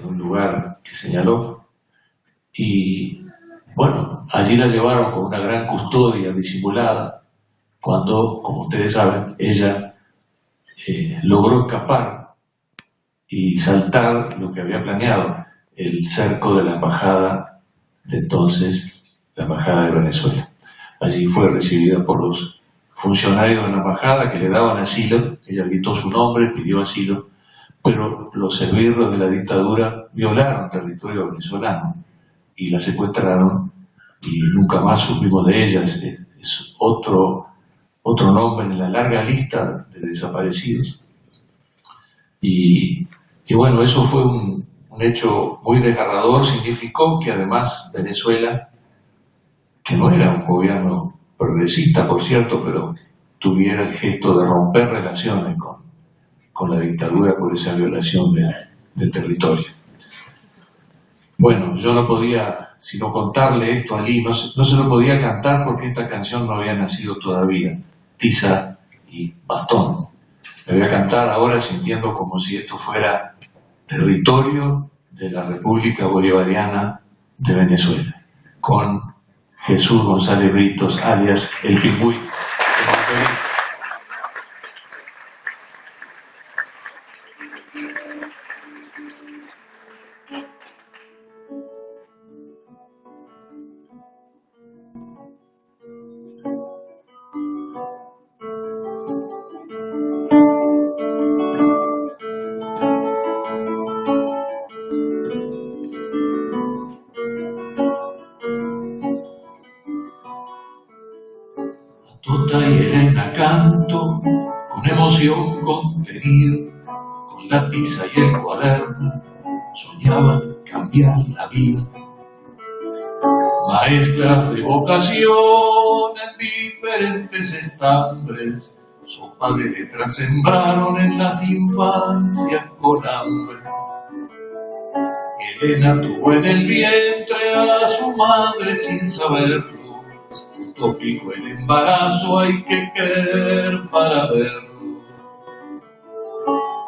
en un lugar que señaló, y bueno, allí la llevaron con una gran custodia disimulada, cuando, como ustedes saben, ella logró escapar y saltar lo que había planeado, el cerco de la embajada de entonces, la embajada de Venezuela. Allí fue recibida por los funcionarios de la embajada que le daban asilo. Ella gritó su nombre, pidió asilo, pero los esbirros de la dictadura violaron territorio venezolano y la secuestraron, y nunca más supimos de ella. Es otro nombre en la larga lista de desaparecidos. Y bueno, eso fue un hecho muy desgarrador. Significó que además Venezuela, que no era un gobierno progresista, por cierto, pero tuviera el gesto de romper relaciones con la dictadura por esa violación del territorio. Bueno, yo no podía sino contarle esto a Lee, no se lo podía cantar porque esta canción no había nacido todavía, Tiza y Bastón. Le voy a cantar ahora sintiendo como si esto fuera territorio de la República Bolivariana de Venezuela, con Jesús González Britos, alias El Pingüí. Tota y Elena canto con emoción contenida, con la tiza y el cuaderno soñaban cambiar la vida. Maestras de vocación en diferentes estambres, sopa de letras sembraron en las infancias con hambre. Elena tuvo en el vientre a su madre sin saberlo. Utópico el embarazo, hay que creer para verlo.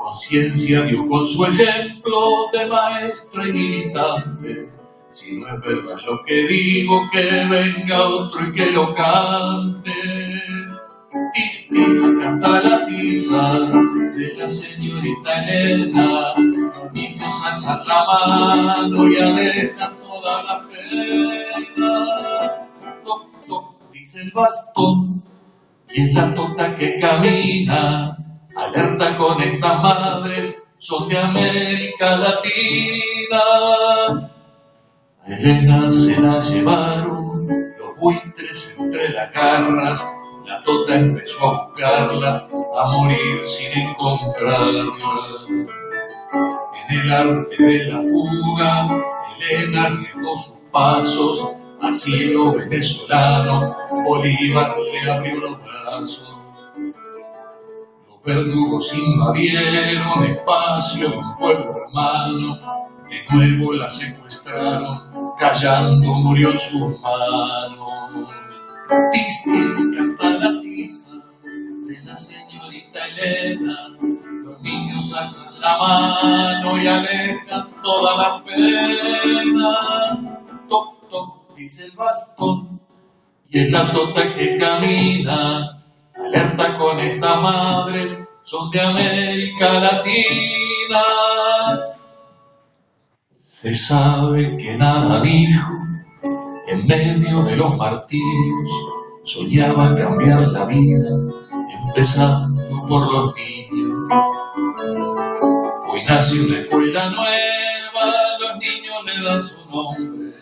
Conciencia dio con su ejemplo de maestra y militante. Si no es verdad lo que digo, que venga otro y que lo cante. Tis, tis, canta la tiza de la señorita Elena. Los niños alzan la mano y alejan toda la pena. Toc, toc, dice el bastón, y es la tota que camina. Alerta con estas madres, son de América Latina. A Elena se la llevaron los buitres entre las garras. La tota empezó a buscarla, a morir sin encontrarla. En el arte de la fuga, Elena arriesgó sus pasos a cielo venezolano. Bolívar le abrió los brazos. Los verdugos invadieron espacio de un pueblo hermano. De nuevo la secuestraron, callando murió en sus manos. Tis, tis, canta la tiza de la señorita Elena. Los niños alzan la mano y alejan toda la pena. Toc, toc, dice el bastón, y es la tota que camina. Alerta con estas madres, son de América Latina. Se sabe que nada dijo, en medio de los martirios, soñaba cambiar la vida, empezando por los niños. Hoy nace una escuela nueva, los niños le dan su nombre,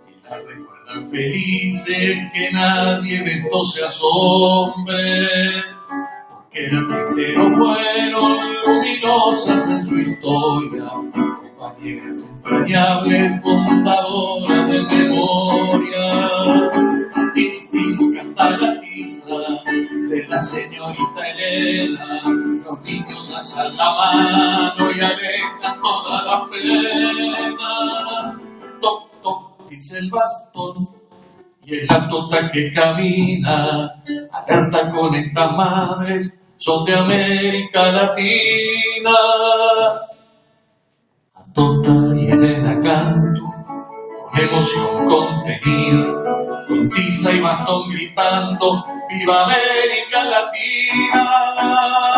y la recuerdan felices, que nadie de esto se asombre, porque las cristeros fueron luminosas en su historia, compañeras entrañables, fundadoras de memoria. Tis, tis, canta la tiza de la señorita Elena. Los niños alzan la mano y alejan toda la pena. Toc, toc, dice el bastón, y es la tota que camina. Alerta con estas madres, son de América Latina. A tota emoción contenida, con tiza y bastón gritando, ¡Viva América Latina!